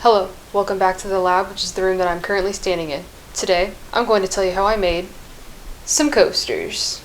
Hello, welcome back to the lab, which is the room that I'm currently standing in. Today, I'm going to tell you how I made some coasters.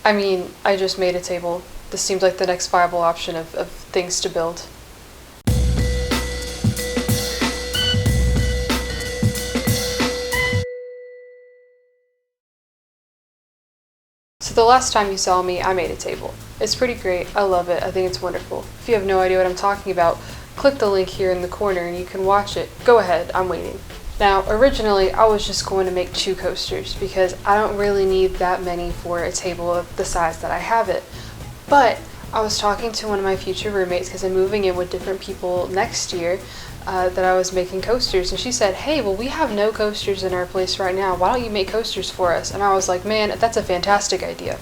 I mean, I just made a table. This seemed like the next viable option of things to build. So the last time you saw me, I made a table. It's pretty great. I love it. I think it's wonderful. If you have no idea what I'm talking about, click the link here in the corner and you can watch it. Go ahead, I'm waiting. Now, originally, I was just going to make 2 coasters because I don't really need that many for a table of the size that I have it. But I was talking to one of my future roommates because I'm moving in with different people next year that I was making coasters, and she said, hey, well, we have no coasters in our place right now. Why don't you make coasters for us? And I was like, man, that's a fantastic idea.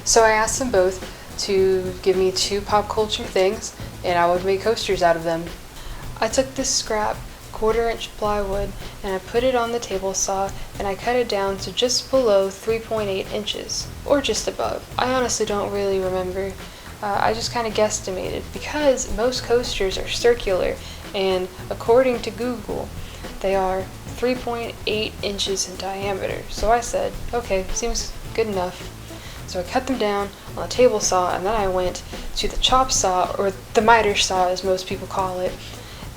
So I asked them both to give me 2 pop culture things and I would make coasters out of them. I took this scrap 1/4-inch plywood and I put it on the table saw and I cut it down to just below 3.8 inches, or just above. I honestly don't really remember. I just kind of guesstimated because most coasters are circular, and according to Google, they are 3.8 inches in diameter. So I said, okay, seems good enough. So I cut them down on a table saw, and then I went to the chop saw, or the miter saw as most people call it,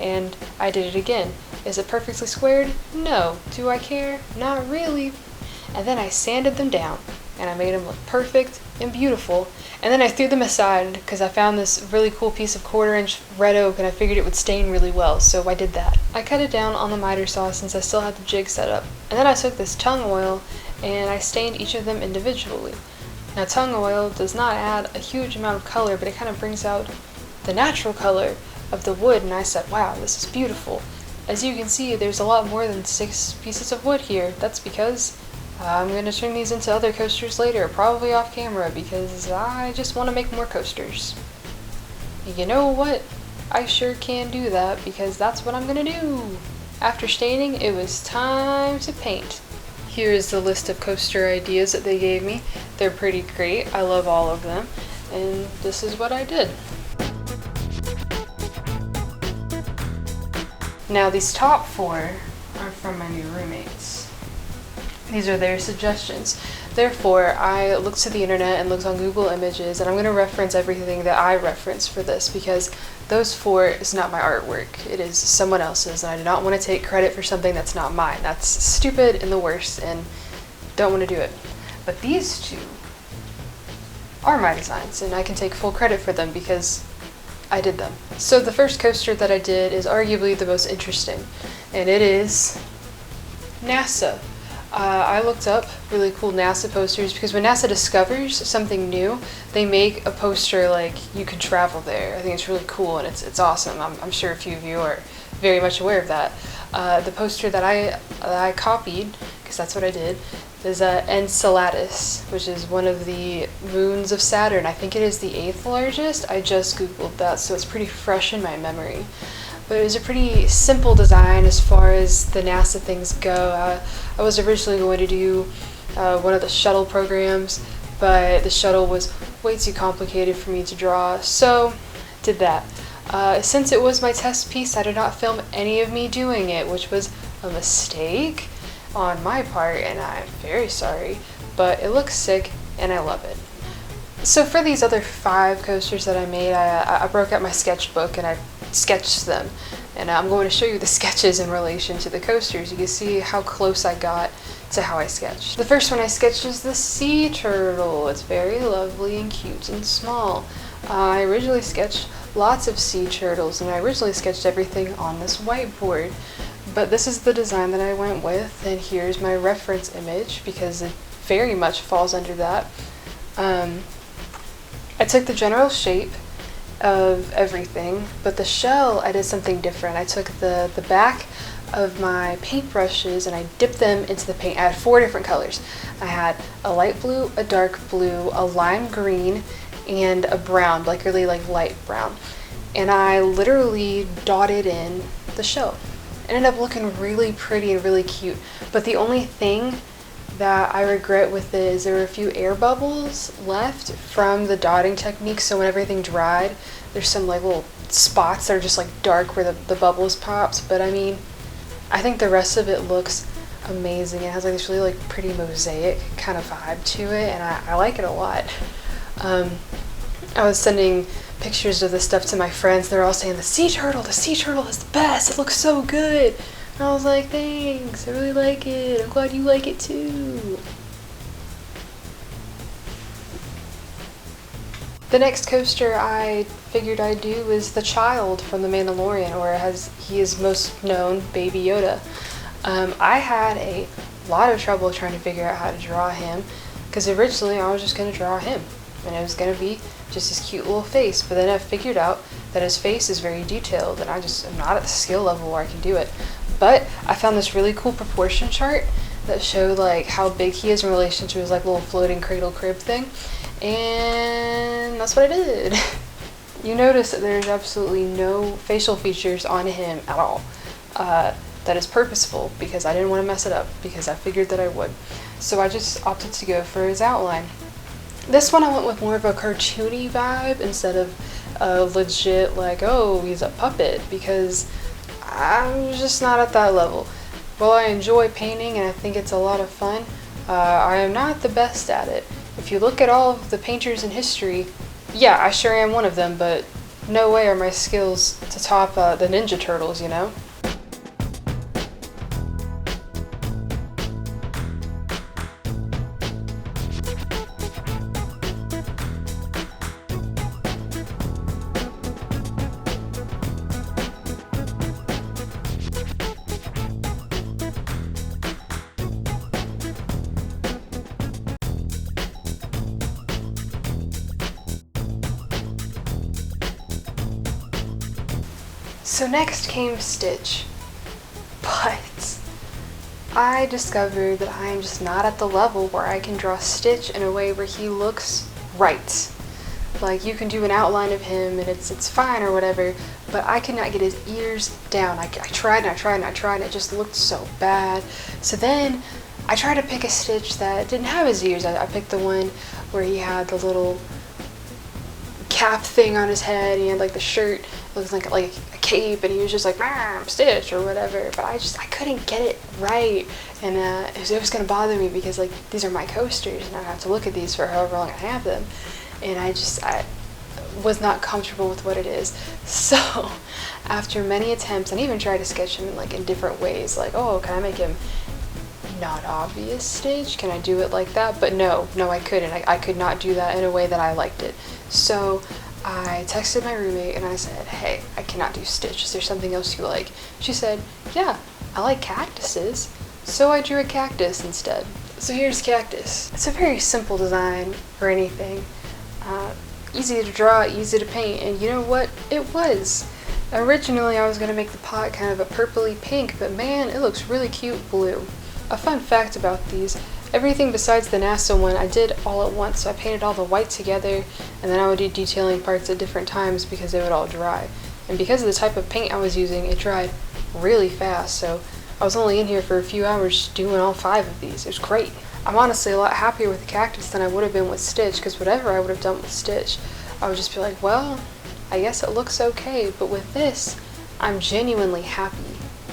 and I did it again. Is it perfectly squared? No. Do I care? Not really. And then I sanded them down and I made them look perfect and beautiful, and then I threw them aside because I found this really cool piece of 1/4-inch red oak and I figured it would stain really well, so I did that. I cut it down on the miter saw since I still had the jig set up, and then I took this tung oil and I stained each of them individually. Now, tung oil does not add a huge amount of color, but it kind of brings out the natural color of the wood, and I said, wow, this is beautiful. As you can see, there's a lot more than 6 pieces of wood here. That's because I'm going to turn these into other coasters later, probably off camera, because I just want to make more coasters. You know what? I sure can do that, because that's what I'm going to do. After staining, it was time to paint. Here is the list of coaster ideas that they gave me. They're pretty great. I love all of them, and this is what I did. Now, these top 4 are from my new roommates. These are their suggestions. Therefore, I looked to the internet and looked on Google Images, and I'm going to reference everything that I reference for this because those 4 is not my artwork. It is someone else's, and I do not want to take credit for something that's not mine. That's stupid and the worst, and don't want to do it. But these 2 are my designs, and I can take full credit for them because I did them. So the first coaster that I did is arguably the most interesting, and it is NASA. I looked up really cool NASA posters because when NASA discovers something new, they make a poster like you can travel there. I think it's really cool and it's awesome. I'm sure a few of you are very much aware of that. The poster that I copied, because that's what I did, is Enceladus, which is one of the moons of Saturn. I think it is the 8th largest. I just googled that, so it's pretty fresh in my memory. But it was a pretty simple design as far as the NASA things go. I was originally going to do one of the shuttle programs, but the shuttle was way too complicated for me to draw, so did that. Since it was my test piece, I did not film any of me doing it, which was a mistake on my part, and I'm very sorry, but it looks sick and I love it. So for these other 5 coasters that I made, I broke out my sketchbook and I sketched them, and I'm going to show you the sketches in relation to the coasters. You can see how close I got to how I sketched. The first one I sketched is the sea turtle. It's very lovely and cute and small. I originally sketched lots of sea turtles, and I originally sketched everything on this whiteboard, but this is the design that I went with, and here's my reference image because it very much falls under that. I took the general shape of everything, but the shell, I did something different. I took the back of my paintbrushes and I dipped them into the paint. I had 4 different colors. I had a light blue, a dark blue, a lime green, and a brown, like really like light brown. And I literally dotted in the shell. It ended up looking really pretty and really cute. But the only thing that I regret with it is there were a few air bubbles left from the dotting technique. So when everything dried, there's some like little spots that are just like dark where the bubbles pops. But I mean, I think the rest of it looks amazing. It has like this really like pretty mosaic kind of vibe to it, and I like it a lot. I was sending pictures of this stuff to my friends. They're all saying the sea turtle is the best. It looks so good. And I was like, thanks. I really like it. I'm glad you like it too. The next coaster I figured I'd do is the child from The Mandalorian, or as he is most known, Baby Yoda. I had a lot of trouble trying to figure out how to draw him, because originally I was just going to draw him, and it was going to be just his cute little face, but then I figured out that his face is very detailed, and I just am not at the skill level where I can do it. But I found this really cool proportion chart that showed like how big he is in relation to his like little floating cradle crib thing, and that's what I did. You notice that there's absolutely no facial features on him at all. That is purposeful because I didn't want to mess it up, because I figured that I would. So I just opted to go for his outline. This one I went with more of a cartoony vibe instead of a legit like, oh, he's a puppet, because I'm just not at that level. While I enjoy painting and I think it's a lot of fun, I am not the best at it. If you look at all of the painters in history, yeah, I sure am one of them, but no way are my skills to top the Ninja Turtles, you know? So next came Stitch, but I discovered that I am just not at the level where I can draw Stitch in a way where he looks right. Like, you can do an outline of him and it's fine or whatever, but I could not get his ears down. I tried and it just looked so bad. So then I tried to pick a Stitch that didn't have his ears. I picked the one where he had the little cap thing on his head. He had like the shirt, it was like a cape, and he was just like, I'm Stitch or whatever. But I couldn't get it right, and it was gonna bother me because like these are my coasters and I have to look at these for however long I have them, and I was not comfortable with what it is. So after many attempts, and even tried to sketch him in different ways, like, oh, can I make him not obvious Stitch? Can I do it like that? But no, I couldn't. I could not do that in a way that I liked it. So I texted my roommate and I said, hey, I cannot do Stitch. Is there something else you like? She said, yeah, I like cactuses. So I drew a cactus instead. So here's Cactus. It's a very simple design for anything. Easy to draw, easy to paint, and you know what? It was. Originally I was going to make the pot kind of a purpley pink, but man, it looks really cute blue. A fun fact about these, everything besides the NASA one I did all at once, so I painted all the white together, and then I would do detailing parts at different times because they would all dry. And because of the type of paint I was using, it dried really fast, so I was only in here for a few hours doing all 5 of these. It was great. I'm honestly a lot happier with the cactus than I would have been with Stitch, because whatever I would have done with Stitch, I would just be like, well, I guess it looks okay, but with this, I'm genuinely happy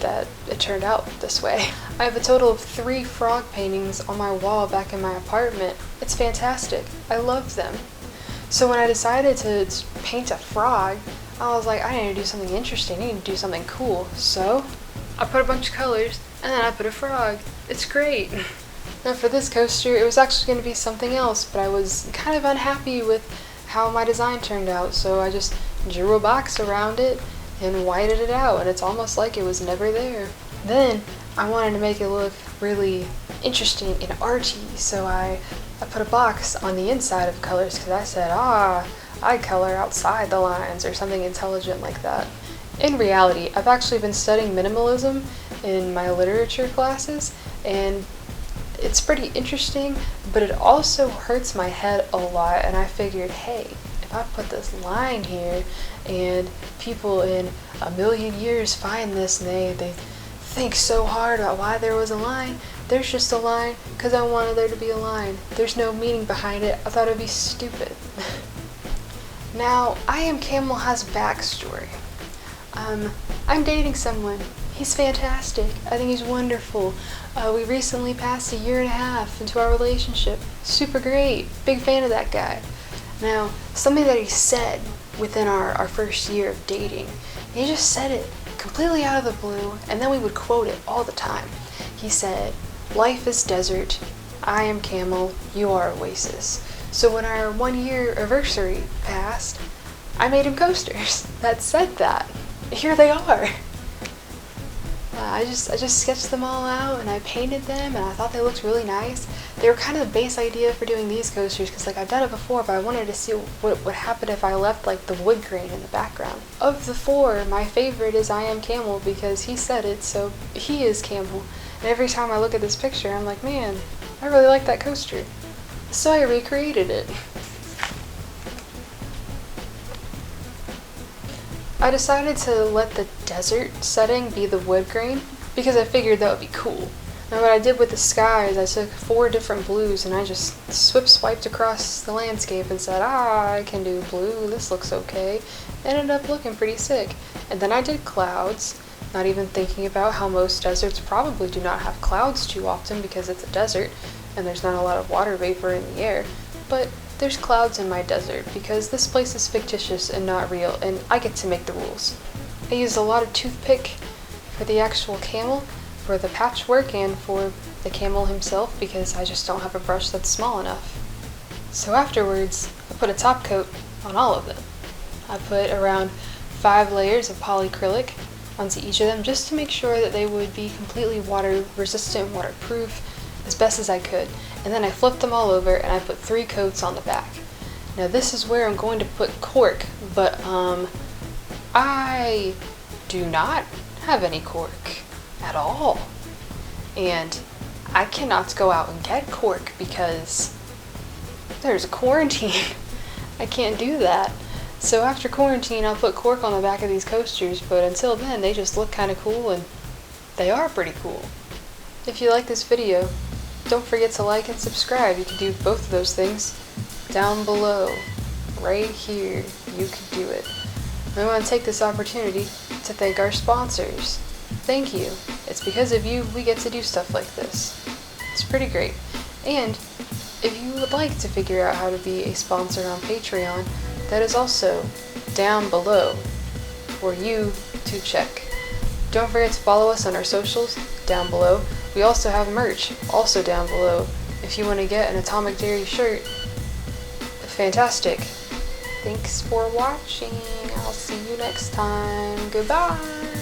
that it turned out this way. I have a total of 3 frog paintings on my wall back in my apartment. It's fantastic. I love them. So when I decided to paint a frog, I was like, I need to do something interesting. I need to do something cool. So I put a bunch of colors and then I put a frog. It's great. Now for this coaster, it was actually going to be something else, but I was kind of unhappy with how my design turned out, so I just drew a box around it and whited it out, and it's almost like it was never there. Then I wanted to make it look really interesting and arty, so I put a box on the inside of colors, because I said, I color outside the lines or something intelligent like that. In reality, I've actually been studying minimalism in my literature classes, and it's pretty interesting, but it also hurts my head a lot, and I figured, hey, I put this line here and people in a million years find this and they think so hard about why there was a line. There's just a line because I wanted there to be a line. There's no meaning behind it. I thought it'd be stupid. Now, I Am Camel has backstory. I'm dating someone. He's fantastic. I think he's wonderful. We recently passed 1.5 years into our relationship. Super great. Big fan of that guy. Now, something that he said within our first year of dating, he just said it completely out of the blue, and then we would quote it all the time. He said, "Life is desert. I am camel. You are oasis." So when our 1 year anniversary passed, I made him coasters that said that. Here they are. I just sketched them all out and I painted them and I thought they looked really nice. They were kind of the base idea for doing these coasters because like I've done it before, but I wanted to see what would happen if I left like the wood grain in the background. Of the 4, my favorite is I Am Camel because he said it, so he is camel. And every time I look at this picture, I'm like, man, I really like that coaster. So I recreated it. I decided to let the desert setting be the wood grain because I figured that would be cool. And what I did with the sky is I took 4 different blues and I just swiped across the landscape and said, I can do blue, this looks okay. It ended up looking pretty sick. And then I did clouds, not even thinking about how most deserts probably do not have clouds too often because it's a desert and there's not a lot of water vapor in the air. But there's clouds in my desert because this place is fictitious and not real and I get to make the rules. I used a lot of toothpick for the actual camel, for the patchwork, and for the camel himself because I just don't have a brush that's small enough. So afterwards, I put a top coat on all of them. I put around 5 layers of polyacrylic onto each of them just to make sure that they would be completely water resistant, waterproof, as best as I could. And then I flipped them all over and I put 3 coats on the back. Now this is where I'm going to put cork, but I do not have any cork at all. And I cannot go out and get cork because there's a quarantine. I can't do that. So after quarantine, I'll put cork on the back of these coasters, but until then, they just look kind of cool and they are pretty cool. If you like this video, don't forget to like and subscribe. You can do both of those things down below, right here. You can do it. I want to take this opportunity to thank our sponsors. Thank you. It's because of you we get to do stuff like this. It's pretty great. And if you would like to figure out how to be a sponsor on Patreon, that is also down below for you to check. Don't forget to follow us on our socials down below. We also have merch also down below. If you want to get an Atomic Dairy shirt, fantastic. Thanks for watching. I'll see you next time. Goodbye.